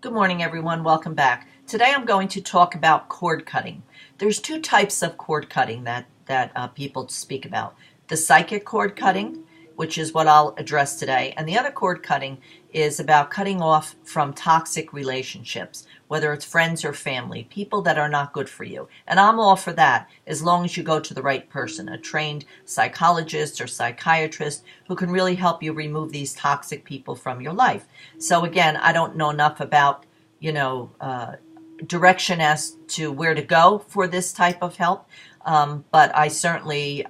Good morning, everyone. Welcome back. Today I'm going to talk about cord cutting. There's two types of cord cutting that people speak about. The psychic cord cutting, which is what I'll address today, and the other cord cutting is about cutting off from toxic relationships, whether it's friends or family, people that are not good for you. And I'm all for that, as long as you go to the right person, a trained psychologist or psychiatrist who can really help you remove these toxic people from your life. So again, I don't know enough about, direction as to where to go for this type of help, but I certainly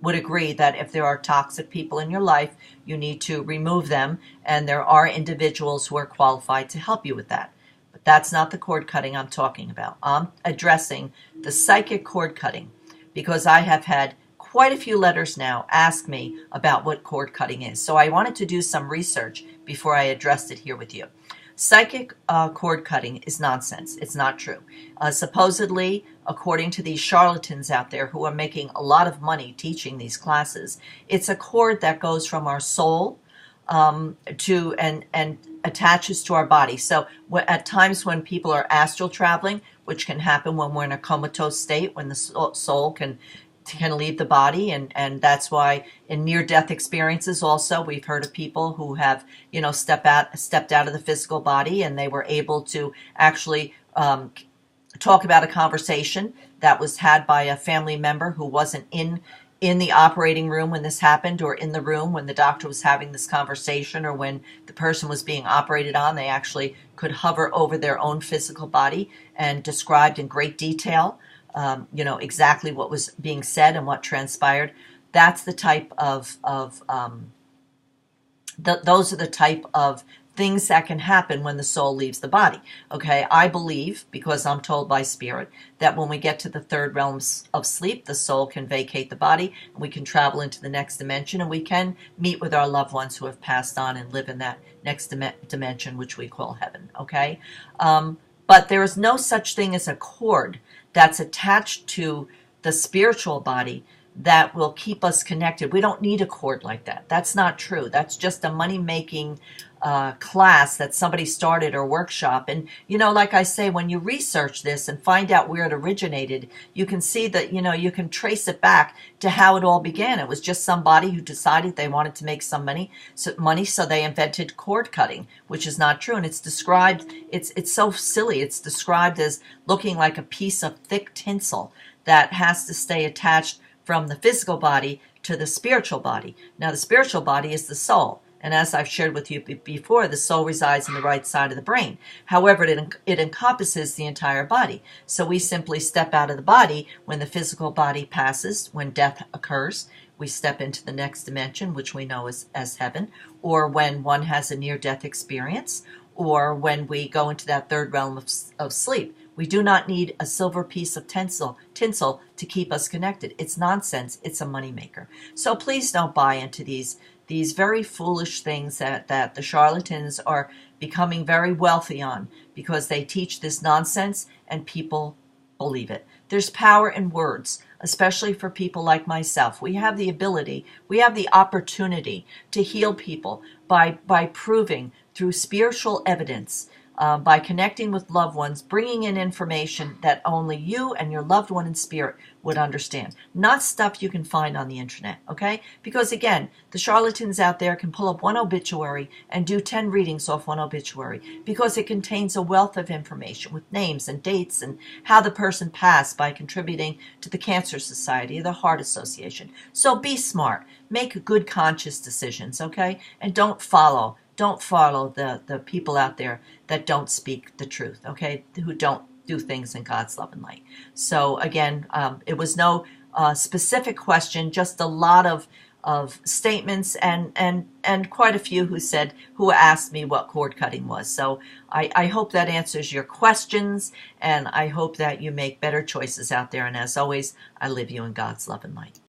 would agree that if there are toxic people in your life, you need to remove them, and there are individuals who are qualified to help you with that. But that's not the cord cutting I'm talking about. I'm addressing the psychic cord cutting because I have had quite a few letters now ask me about what cord cutting is. So I wanted to do some research before I addressed it here with you. Psychic cord cutting is nonsense. It's not true. Supposedly, according to these charlatans out there who are making a lot of money teaching these classes, it's a cord that goes from our soul to and attaches to our body. So at times when people are astral traveling, which can happen when we're in a comatose state, when the soul can leave the body, and that's why in near-death experiences also we've heard of people who have stepped out of the physical body, and they were able to actually talk about a conversation that was had by a family member who wasn't in the operating room when this happened, or in the room when the doctor was having this conversation, or when the person was being operated on. They actually could hover over their own physical body and described in great detail exactly what was being said and what transpired. That's the type of those are the type of things that can happen when the soul leaves the body. Okay, I believe, because I'm told by spirit, that when we get to the third realms of sleep, the soul can vacate the body, and we can travel into the next dimension, and we can meet with our loved ones who have passed on and live in that next dimension, which we call heaven. Okay, but there is no such thing as a cord that's attached to the spiritual body that will keep us connected. We don't need a cord like that. That's not true. That's just a money-making class that somebody started, or workshop. And, like I say, when you research this and find out where it originated, you can see that, you can trace it back to how it all began. It was just somebody who decided they wanted to make some money, so they invented cord cutting, which is not true. And it's described, it's so silly. It's described as looking like a piece of thick tinsel that has to stay attached from the physical body to the spiritual body. Now, the spiritual body is the soul. And as I've shared with you before, the soul resides in the right side of the brain. However, it encompasses the entire body. So we simply step out of the body when the physical body passes, when death occurs. We step into the next dimension, which we know as heaven, or when one has a near-death experience, or when we go into that third realm of sleep. We do not need a silver piece of tinsel to keep us connected. It's nonsense. It's a moneymaker. So please don't buy into these very foolish things that the charlatans are becoming very wealthy on, because they teach this nonsense and people believe it. There's power in words, especially for people like myself. We have the ability, we have the opportunity to heal people by proving through spiritual evidence, by connecting with loved ones, bringing in information that only you and your loved one in spirit would understand. Not stuff you can find on the internet, okay? Because again, the charlatans out there can pull up one obituary and do 10 readings off one obituary, because it contains a wealth of information with names and dates and how the person passed by contributing to the Cancer Society or the Heart Association. So be smart. Make good conscious decisions, okay? And don't follow the people out there that don't speak the truth, okay, who don't do things in God's love and light. So again, it was no specific question, just a lot of statements, and quite a few who asked me what cord cutting was. So I hope that answers your questions, and I hope that you make better choices out there. And as always, I leave you in God's love and light.